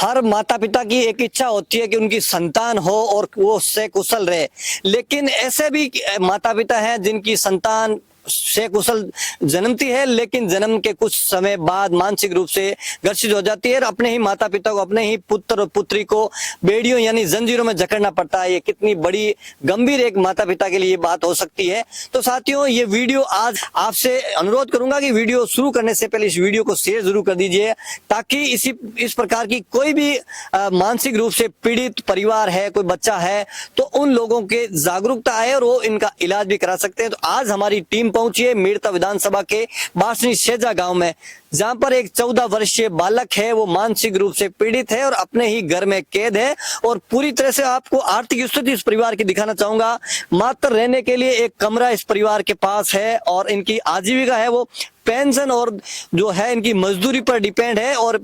हर माता पिता की एक इच्छा होती है कि उनकी संतान हो और वो उससे कुशल रहे, लेकिन ऐसे भी माता पिता हैं जिनकी संतान से कुशल जन्मती है, लेकिन जन्म के कुछ समय बाद मानसिक रूप से ग्रसित हो जाती है और अपने ही माता पिता को, अपने ही पुत्र और पुत्री को बेड़ियों यानी जंजीरों में जकड़ना पड़ता है। ये कितनी बड़ी गंभीर एक माता पिता के लिए बात हो सकती है। तो साथियों, ये वीडियो आज आपसे अनुरोध करूंगा कि वीडियो शुरू करने से पहले इस वीडियो को शेयर जरूर कर दीजिए, ताकि इस प्रकार की कोई भी मानसिक रूप से पीड़ित परिवार है, कोई बच्चा है, तो उन लोगों के जागरूकता आए और वो इनका इलाज भी करा सकते हैं। तो आज हमारी टीम पहुंची है मेड़ता विधानसभा के बासनी शेजा गांव में, जहां पर एक 14 वर्षीय बालक है, वो मानसिक रूप से पीड़ित है और अपने ही घर में कैद है। और पूरी तरह से आपको आर्थिक स्थिति इस परिवार की दिखाना चाहूंगा। मात्र रहने के लिए एक कमरा इस परिवार के पास है और इनकी आजीविका है वो पेंशन और जो है इनकी मजदूरी पर डिपेंड है। और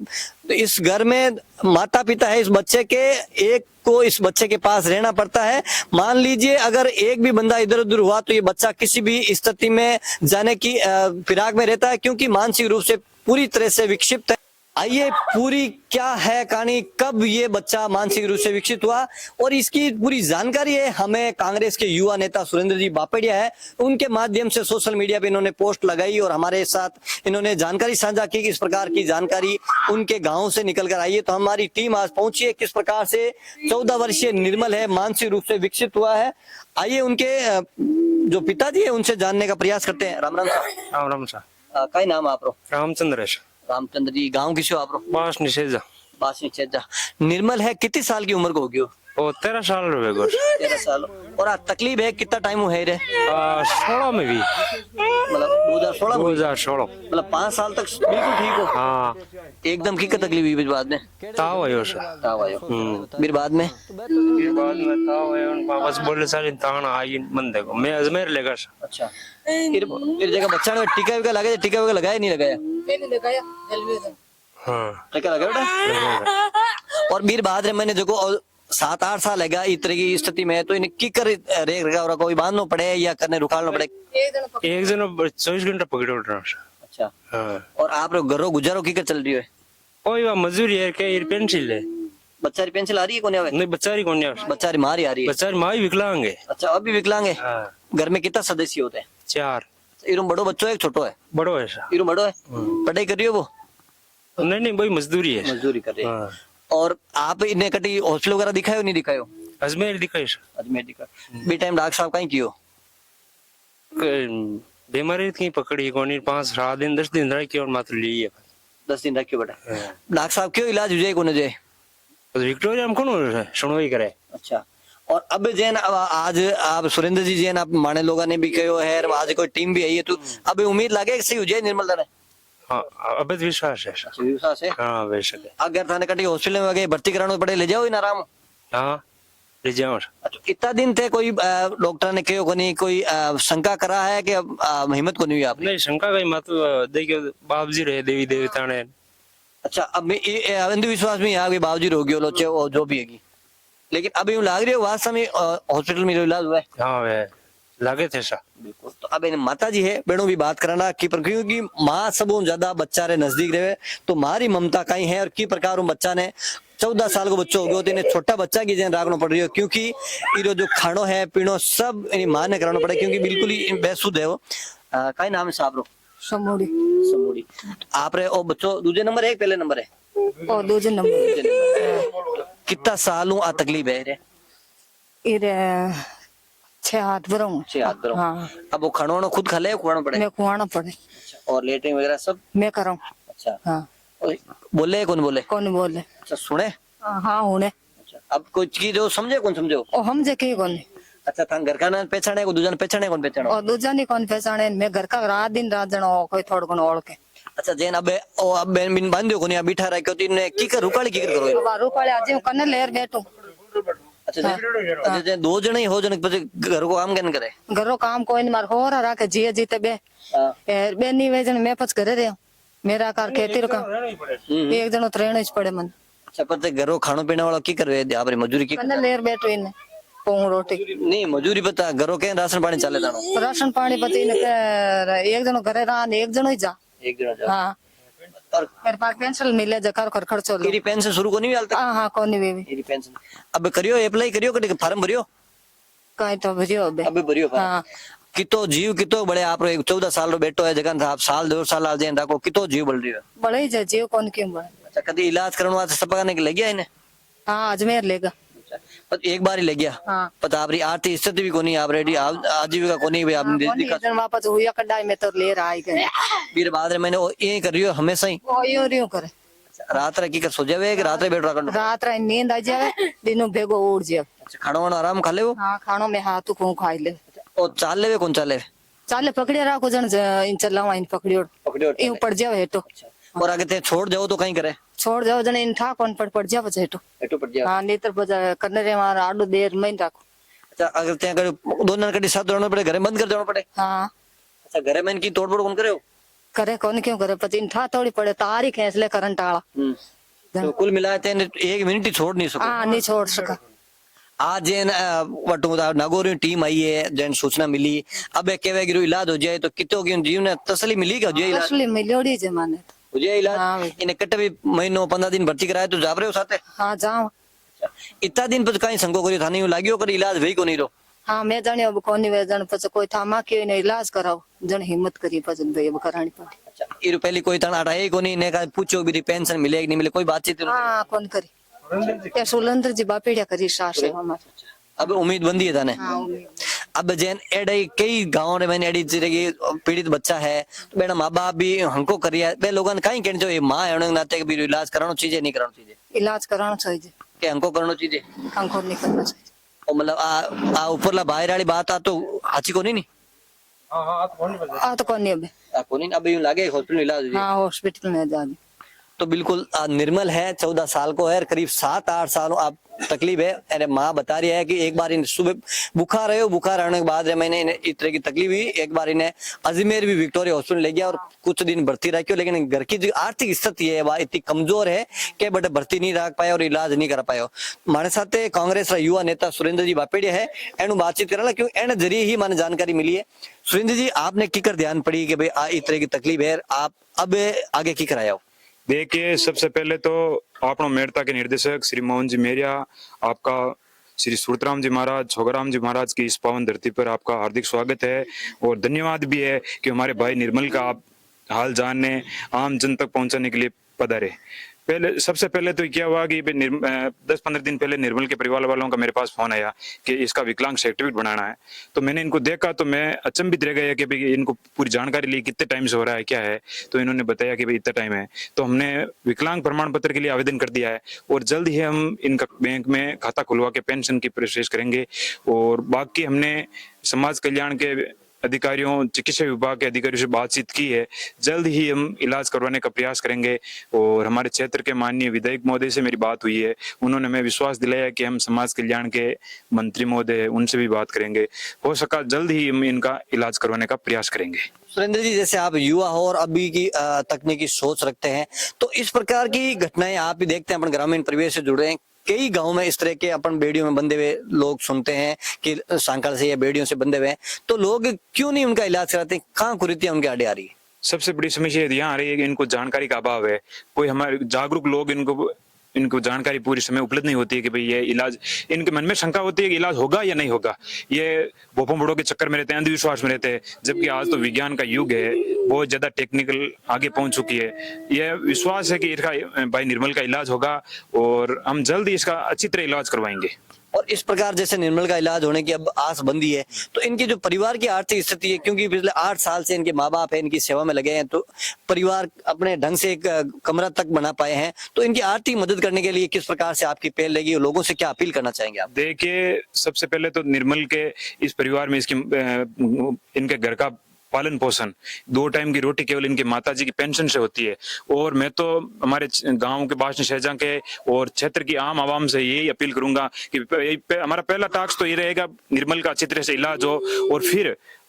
इस घर में माता पिता है इस बच्चे के, एक को इस बच्चे के पास रहना पड़ता है। मान लीजिए अगर एक भी बंदा इधर उधर हुआ तो ये बच्चा किसी भी स्थिति में जाने की फिराक में रहता है, क्योंकि मानसिक रूप से पूरी तरह से विक्षिप्त है। आइए पूरी क्या है कहानी, कब ये बच्चा मानसिक रूप से विकसित हुआ और इसकी पूरी जानकारी है हमें कांग्रेस के युवा नेता सुरेंद्र जी बापड़िया है, उनके माध्यम से सोशल मीडिया पे इन्होंने पोस्ट लगाई और हमारे साथ इन्होंने जानकारी साझा की कि इस प्रकार की जानकारी उनके गांव से निकल कर आई है। तो हमारी टीम आज पहुंची है किस प्रकार से 14 वर्षीय निर्मल है मानसिक रूप से विकसित हुआ है। आइए उनके जो पिताजी है उनसे जानने का प्रयास करते हैं। राम राम साहब। राम राम सा। काय नाम आपरो? रामचंद्र है। रामचंद्र जी, गांव किसो आपरो? बासनी शेजा। बासनी शेजा। निर्मल है, कितनी साल की उम्र को होगी? ओ 13 साल रहे गोश। 13 साल। और आज तकलीफ है, कितना टाइम हुआ है रे? 16 में भी, मतलब 2016 मतलब 5 साल तक बिल्कुल ठीक हो? हाँ एकदम की तकलीफ हुई फिर बाद में? ताव आयो सा। ताव आयो। फिर बाद में ताव आयो उन वापस बोले सारी तान आई मन देखो मैं अजमेर लेकर सा। अच्छा, फिर जगह बच्चा ने टीका विका लगाया? टीका विका लगाया नहीं लगाया? नहीं लगाया। हाँ टीका लगाया बेटा। और फिर बाद में मैंने देखो 7-8 साल है इस तरह की स्थिति में, तो इन्हें की कर रेख रखा कोई बांधना पड़े या करने रुकालना पड़े? एक जन 24 घंटा पकड़े उठ रहा। अच्छा। हाँ। और आप घरों गुजारो की कर चल रही है? ओए वा मजदूरी है के पेंसिल है। बच्चारी पेंसिल आ रही है कोने आवे? नहीं बच्चारी कौन है? बच्चारी मारी आ रही है। बच्चारी माँ ही विकलांग है। अच्छा, अभी विकलांग है। हाँ। घर में कितना सदस्य होते हैं? 4। इरुम बड़ो बच्चो है एक छोटो है? बड़ो है सा। इरुम बड़ो है। पढ़ाई कर रही हो वो? नहीं वही मजदूरी है। मजदूरी कर रही है। हाँ। और आप इन्हें कटी हॉस्पिटल वगैरह दिखायो नहीं दिखायो? अजमेर दिखाई सा। अजमेर दिखायो। बी टाइम डॉक्टर साहब कहीं कियो? बीमारी की पकड़ी कोनी 5-7 दिन 10 दिन रखी और मात्र ली है। 10 दिन रखियो बेटा। डॉक्टर साहब क्यों इलाज हो जाए कोने जाए? तो विक्टोरिया में कौन सुनो ही करे। अच्छा। और अब जैन आज आप सुरेंद्र जी जैन आप माने लोगों ने भी कहो है, आज कोई टीम भी आई है, तो अब उम्मीद लागे कि सही हो जाए निर्मल दाने? हाँ अब विश्वास है। विश्वास है। हाँ बेशक है। अगर थाने कटी हॉस्पिटल में गए भर्ती कराना पड़े ले जाओ इन आराम? हाँ ले जाओ। अच्छा, इतना दिन थे कोई डॉक्टर ने कहो कोनी कोई शंका करा है कि हिम्मत को नहीं हुई आप? नहीं शंका कहीं मत देखियो बाप जी रहे देवी देवता ने। अच्छा, अब अंधविश्वास में यहाँ बाबूजी रोगी हो लोचे जो भी है, लेकिन अभी लाग रही है वास्तव में हॉस्पिटल में इलाज हुआ है? हाँ वे लगे थे सा। बिल्कुल। तो अब माता जी है बेड़ो भी बात कराना की पर, क्योंकि माँ सब ज्यादा बच्चा रे नजदीक रहे तो मारी ममता कहीं है और की प्रकार बच्चा ने 14 साल को बच्चो हो गयो तो इन्हें छोटा बच्चा की जैन राखना पड़ रही है, क्योंकि इरो जो खानो है पीनो सब माँ ने कराना पड़े, क्योंकि बिल्कुल ही बेसुध है वो। कई नाम है साहब रो? समूड़ी। समूड़ी। आप रे ओ बच्चो दूसरे नंबर है पहले नंबर है? और दूसरे नंबर। कितना साल आ तकलीफ है रे? इरे 6 हाथ भरो। 6 हाथ भरो। हाँ। अब वो खानो खुद खा ले खुआना पड़े? मैं खुआना पड़े। और लेटरिंग वगैरह सब मैं कराऊं। अच्छा। हाँ। बोले कौन बोले? कौन बोले? अच्छा, सुने? हाँ होने। अच्छा, अब कोई चीज जो समझे कौन समझो? ओ हम जे के कौन? अच्छा, था घर का ना पहचाने को दूजा पहचाने कौन पहचानो? और दूजा नहीं कौन पहचाने? मैं घर का रात दिन रात जनो कोई थोड़ कोन ओढ़ के। अच्छा जैन अब ओ अब बेन बिन बांधियो कोनी बिठा रखो तीन की कर रुकाली की कर करो? अब रुकाले आज कने लेर बैठो। अच्छा अच्छा, जे 2 जने हो जने પછી घर को काम केन करे? घरो काम कोई नहीं मार हो रहा के जिए जीते बे। ए बे नहीं वे जन मैं पछ घरे रे मेरा कार खेती रो काम एक जनो रहना ही पड़े मन। अच्छा, पर ते घरो खानो पीने वाला की करवे आपरे मजदूरी की? कने लेर बैठो इने पोंग रोटी नहीं मजदूरी पता घरो के राशन पानी चले दानो? राशन पानी पति ने एक जनो घरे रान एक जनो ही जा। एक जनो जा। हाँ और मेरे पास पेंशन मिले जकार कर खर्चो लो तेरी पेंशन शुरू को नहीं हाल तक हाँ हाँ कोनी बेबी तेरी पेंशन अब करियो अप्लाई करियो कभी फॉर्म भरियो कहीं तो भरियो अबे अबे भरियो फॉर्म हाँ कितो जीव कितो बड़े आप रो 14 साल रो बेटो है जगन आप साल 2 साल आ जाए डाको कितो जीव बढ़ रही है बड़े ही जीव कौन क्यों बड़े अच्छा कभी इलाज करने वास्ते सपकाने के लग गया इन्हें हाँ अजमेर लेगा पर एक बार ही लग गया हाँ पता आपरी आर्थिक स्थिति भी कोनी आप रेडी आजीविका कोनी भी आपने कोनी इधर वापस हुआ कड्डाई में तो ले रहा है गए फिर बाद में मैंने ये कर रही हो हमेशा ही ओ यो रियो करे रात रे की कर सो जावे कि रात रे बैठ रहा रात रात नींद आ जावे दिनों भेगो उड़ जावे अच्छा खाना वाना आराम खा ले वो हाँ खानो में हाथ को खाई ले और चाल ले कौन चाले चाले पकड़े राखो जन इन चलावा इन पकड़ियो पकड़ियो इन पड़ जावे हेटो और आगे ते छोड़ जाओ तो कहीं करे छोड़ जाओ जन इन ठा कौन पड़ जावे हेटो एटो पड़ जाओ हाँ नेतर बजा करने रे मार आडो देर में राखो अच्छा अगर ते अगर दोनों कड़ी साथ रहना पड़े घर बंद कर देना पड़े हाँ अच्छा घर में इनकी तोड़ फोड़ कौन करे हो करे कौन क्यों करे पति इन ठा थोड़ी पड़े तारी खेच ले करंट आला तो कुल मिलाए थे 1 मिनट ही छोड़ नहीं सको हाँ नहीं छोड़ सका आज जैन वटू नागौर टीम आई है जैन सूचना मिली अब केवे गिरो इलाज हो जाए तो कितो की जीव ने तसली मिली का हो जाए इलाज असली मिलोड़ी जमाने हो जाए इलाज हाँ भाई। इन्हें कट भी महीनों 15 दिन भर्ती कराए तो जाब रहे हो साथे हाँ जाओ इतना दिन पर कहीं संको करी थानी लागियो कर इलाज वही को नहीं रो हाँ मैं जाने अब कोनी वे जन पछ कोई थामा के ने इलाज कराओ जन हिम्मत करी पछ भाई अब करानी पड़ी अच्छा ये पहले कोई तना आए को नहीं ने का पूछो भी पेंशन मिले कि नहीं मिले कोई बातचीत नहीं हाँ कौन करी क्या सुलंदर जी बापेड़िया करी सास है हमारे अब उम्मीद बंदी है थाने हाँ उम्मीद। अब जैन एडे कई गांव में एडी जिरे की पीड़ित बच्चा है तो बेटा माँ बाप भी हमको करिया बे लोगन ने कहीं कहने जो ये माँ है नाते भी इलाज करानो चीजें नहीं करानो चीजें इलाज कराना चाहिए के हमको करनो चीजें हमको नहीं करना चाहिए और मतलब आ ऊपरला बाहर वाली बात आ तो हाची को नहीं आ तो कौन नहीं अबे आ को नहीं अब यूं लागे हॉस्पिटल इलाज हो जाए। हाँ हॉस्पिटल में जा तो बिल्कुल निर्मल है 14 साल को है करीब 7-8 साल आप तकलीफ है अरे माँ बता रही है कि एक बार इन सुबह बुखार है बुखार आने के बाद मैंने इस तरह की तकलीफ हुई एक बार इन्हें अजमेर भी विक्टोरिया हॉस्पिटल ले गया और कुछ दिन भर्ती रखी लेकिन घर की जो आर्थिक स्थिति है वह इतनी कमजोर है कि बट भर्ती नहीं रख पाए और इलाज नहीं कर पाए हमारे साथ कांग्रेस युवा नेता सुरेंद्र जी बापेड़िया है एनु बातचीत करा क्यों एन जरिए ही मैंने जानकारी मिली है। सुरेंद्र जी आपने की कर ध्यान पड़ी कि भाई इस तरह की तकलीफ है आप अब आगे की कराया हो। देखिए सबसे पहले तो आपनो मेड़ता के निर्देशक श्री मोहन जी मेरिया आपका श्री सूरतराम जी महाराज छोगराम जी महाराज की इस पावन धरती पर आपका हार्दिक स्वागत है और धन्यवाद भी है कि हमारे भाई निर्मल का आप हाल जानने आम जन तक पहुंचाने के लिए पधारे। पहले सबसे पहले तो क्या हुआ कि 10-15 दिन पहले निर्मल के परिवार वालों का मेरे पास फोन आया कि इसका विकलांग सर्टिफिकेट बनाना है। तो मैंने इनको देखा तो मैं अचंभित रह गया कि भाई इनको पूरी जानकारी ली कितने टाइम से हो रहा है क्या है। तो इन्होंने बताया कि भाई इतना टाइम है। तो हमने विकलांग प्रमाण पत्र के लिए आवेदन कर दिया है और जल्द ही हम इनका बैंक में खाता खुलवा के पेंशन की प्रोसेस करेंगे। और बाकी हमने समाज कल्याण के अधिकारियों चिकित्सा विभाग के अधिकारियों से बातचीत की है। जल्द ही हम इलाज करवाने का प्रयास करेंगे। और हमारे क्षेत्र के माननीय विधायक महोदय से मेरी बात हुई है, उन्होंने हमें विश्वास दिलाया कि हम समाज कल्याण के मंत्री महोदय उनसे भी बात करेंगे। हो सका जल्द ही हम इनका इलाज करवाने का प्रयास करेंगे। सुरेंद्र जी जैसे आप युवा हो और अभी की तकनीकी सोच रखते हैं तो इस प्रकार की घटनाएं आप भी देखते हैं अपन ग्रामीण परिवेश से जुड़े हैं कई गांव में इस तरह के अपन बेड़ियों में बंधे हुए लोग सुनते हैं कि सांकल से या बेड़ियों से बंधे हुए हैं तो लोग क्यों नहीं उनका इलाज कराते कहाँ कुरीतियां उनके आड़े आ रही है। सबसे बड़ी समस्या यहाँ आ रही है कि इनको जानकारी का अभाव है। कोई हमारे जागरूक लोग इनको जानकारी पूरी समय उपलब्ध नहीं होती है कि भाई ये इलाज इनके मन में शंका होती है कि इलाज होगा या नहीं होगा। ये भोपों बड़ों के चक्कर में रहते हैं अंधविश्वास में रहते हैं जबकि आज तो विज्ञान का युग है बहुत ज्यादा टेक्निकल आगे पहुंच चुकी है। यह विश्वास है कि इसका भाई निर्मल का इलाज होगा और हम जल्द ही इसका अच्छी तरह इलाज करवाएंगे। और इस प्रकार जैसे निर्मल का इलाज होने की अब आस बंदी है तो इनकी जो परिवार की आर्थिक स्थिति है क्योंकि पिछले 8 साल से इनके माँ बाप है इनकी सेवा में लगे हैं तो परिवार अपने ढंग से एक कमरा तक बना पाए हैं तो इनकी आर्थिक मदद करने के लिए किस प्रकार से आपकी पहल लगी और लोगों से क्या अपील करना चाहेंगे आप। देखिए सबसे पहले तो निर्मल के इस परिवार में इनके घर का पालन पोषण 2 टाइम की रोटी केवल इनके माताजी की पेंशन से होती है। और मैं तो हमारे गांव के बाशनी शहजा के और क्षेत्र की आम आवाम से यही अपील करूंगा कि हमारा पहला टास्क तो ये रहेगा निर्मल का अच्छी तरह से इलाज हो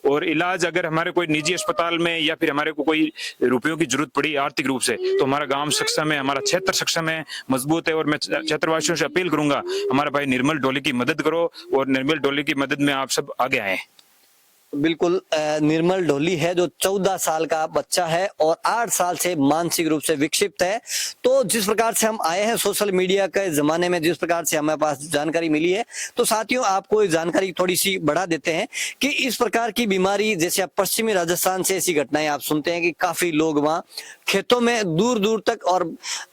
और इलाज अगर हमारे कोई निजी अस्पताल में या फिर हमारे को कोई रुपयों की जरूरत पड़ी आर्थिक रूप से तो हमारा गांव सक्षम है हमारा क्षेत्र सक्षम है मजबूत है। और मैं क्षेत्रवासियों से अपील करूंगा हमारे भाई निर्मल डोली की मदद करो और निर्मल डोली की मदद में आप सब आगे आए। बिल्कुल निर्मल ढोली है जो 14 साल का बच्चा है और 8 साल से मानसिक रूप से विक्षिप्त है। तो जिस प्रकार से हम आए हैं सोशल मीडिया के जमाने में, जिस प्रकार से हमारे पास जानकारी मिली है, तो साथियों आपको ये जानकारी थोड़ी सी बढ़ा देते हैं कि इस प्रकार की बीमारी, जैसे आप पश्चिमी राजस्थान से ऐसी घटनाएं आप सुनते हैं कि काफी लोग वहां खेतों में दूर दूर तक और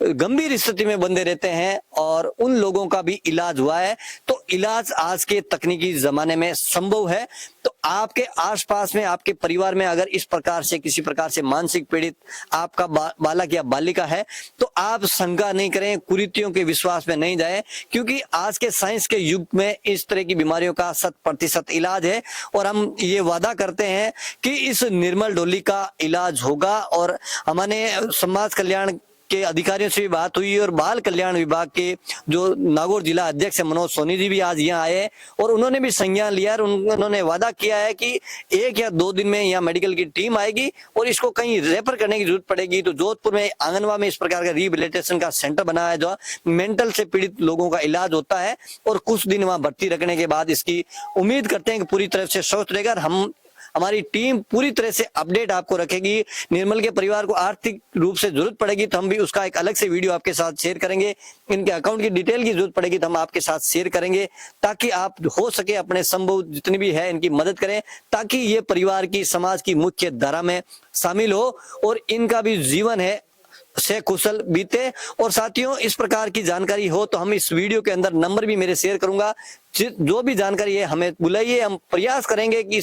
गंभीर स्थिति में बंधे रहते हैं और उन लोगों का भी इलाज हुआ है। तो इलाज आज के तकनीकी जमाने में संभव है। तो आपके आसपास में, आपके परिवार में अगर इस प्रकार से किसी प्रकार से मानसिक पीड़ित आपका बालक या बालिका है, तो आप शंका नहीं करें, कुरीतियों के विश्वास में नहीं जाएं, क्योंकि आज के साइंस के युग में इस तरह की बीमारियों का 100% इलाज है। और हम ये वादा करते हैं कि इस निर्मल ढोली का इलाज होगा। और हमारे समाज कल्याण के अधिकारियों से भी बात हुई और बाल कल्याण विभाग के जो नागौर जिला अध्यक्ष मनोज सोनी जी भी आज यहाँ आए और उन्होंने भी संज्ञान लिया और उन्होंने वादा किया है कि 1 या 2 दिन में यहाँ मेडिकल की टीम आएगी और इसको कहीं रेफर करने की जरूरत पड़ेगी तो जोधपुर में आंगनवा में इस प्रकार का रिहेबिलिटेशन का सेंटर बनाया है, जो मेंटल से पीड़ित लोगों का इलाज होता है और कुछ दिन वहां भर्ती रखने के बाद इसकी उम्मीद करते हैं कि पूरी तरह से स्वस्थ रहेगा। और हमारी टीम पूरी तरह से अपडेट आपको रखेगी। निर्मल के परिवार को आर्थिक रूप से जरूरत पड़ेगी तो हम भी उसका एक अलग से वीडियो आपके साथ शेयर करेंगे। इनके अकाउंट की डिटेल की जरूरत पड़ेगी तो हम आपके साथ शेयर करेंगे, ताकि आप हो सके अपने संभव जितनी भी है इनकी मदद करें, ताकि ये परिवार की, समाज की मुख्य धारा में शामिल हो और इनका भी जीवन है से कुशल बीते। और साथियों, इस प्रकार की जानकारी हो तो हम इस वीडियो के अंदर नंबर भी मेरे शेयर करूंगा, जो भी जानकारी है हमें बुलाइए। हम प्रयास करेंगे कि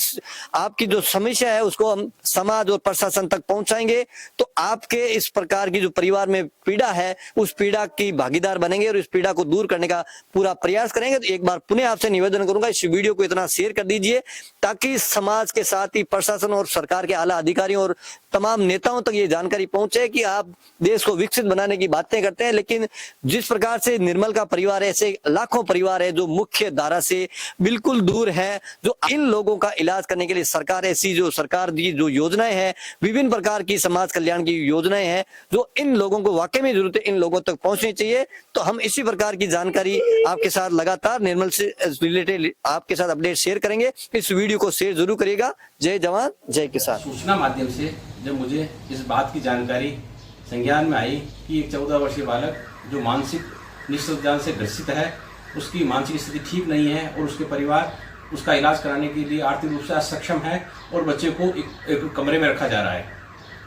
आपकी जो समस्या है उसको हम समाज और प्रशासन तक पहुंचाएंगे, तो आपके इस प्रकार की जो परिवार में पीड़ा है उस पीड़ा की भागीदार बनेंगे और इस पीड़ा को दूर करने का पूरा प्रयास करेंगे। तो एक बार पुनः आपसे निवेदन करूंगा, इस वीडियो को इतना शेयर कर दीजिए ताकि समाज के साथ ही प्रशासन और सरकार के आला अधिकारियों और तमाम नेताओं तक ये जानकारी पहुंचे कि आप देश को विकसित बनाने की बातें करते हैं, लेकिन जिस प्रकार से निर्मल का परिवार है, ऐसे लाखों परिवार है जो मुख्य धारा से बिल्कुल दूर है, जो इन लोगों का इलाज करने के लिए सरकार ऐसी जो सरकार की जो योजनाएं हैं, विभिन्न प्रकार की समाज कल्याण की योजनाएं हैं, जो इन लोगों को वाकई में जरूरत है, इन लोगों तक पहुंचनी चाहिए। तो हम इसी प्रकार की जानकारी आपके साथ लगातार निर्मल से रिलेटेड आपके साथ अपडेट शेयर करेंगे। इस वीडियो को शेयर जरूर करिएगा। जय जवान जय किसान। सूचना माध्यम से जब मुझे इस बात की जानकारी संज्ञान में आई कि एक 14 वर्षीय बालक जो मानसिक निस्संतान से ग्रसित है, उसकी मानसिक स्थिति ठीक नहीं है और उसके परिवार उसका इलाज कराने के लिए आर्थिक रूप से असक्षम है और बच्चे को एक कमरे में रखा जा रहा है।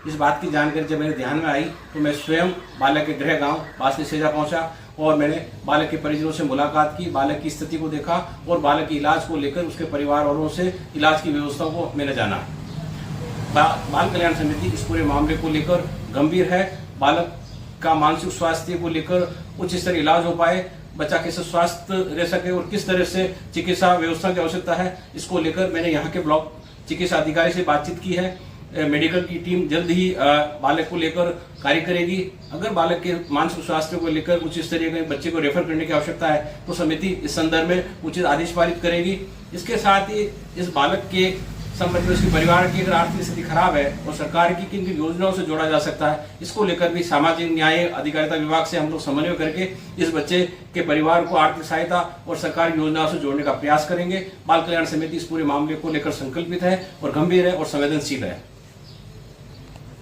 इस बात की जानकारी जब मेरे ध्यान में आई तो मैं स्वयं बालक के गृह गांव बासनी सेजा पहुंचा और मैंने बालक के परिजनों से मुलाकात की, बालक की स्थिति को देखा और बालक के इलाज को लेकर उसके परिवार वालों से इलाज की व्यवस्था को मैंने जाना। बाल कल्याण समिति इस पूरे मामले को लेकर गंभीर है। बालक का मानसिक स्वास्थ्य को लेकर उच्च स्तरीय इलाज हो पाए, बच्चा कैसे स्वस्थ रह सके और किस तरह से चिकित्सा व्यवस्था की आवश्यकता है, इसको लेकर मैंने यहाँ के ब्लॉक चिकित्सा अधिकारी से बातचीत की है। मेडिकल की टीम जल्द ही बालक को लेकर कार्य करेगी। अगर बालक के मानसिक स्वास्थ्य को लेकर उच्च स्तरीय के बच्चे को रेफर करने की आवश्यकता है तो समिति इस संदर्भ में उचित आदेश पारित करेगी। इसके साथ ही इस बालक के संबंध में उसके परिवार की अगर आर्थिक स्थिति खराब है और सरकार की किन किन योजनाओं से जोड़ा जा सकता है, इसको लेकर भी सामाजिक न्याय अधिकारिता विभाग से हम लोग समन्वय करके इस बच्चे के परिवार को आर्थिक सहायता और सरकारी योजनाओं से जोड़ने का प्रयास करेंगे। बाल कल्याण समिति इस पूरे मामले को लेकर संकल्पित है और गंभीर है और संवेदनशील है।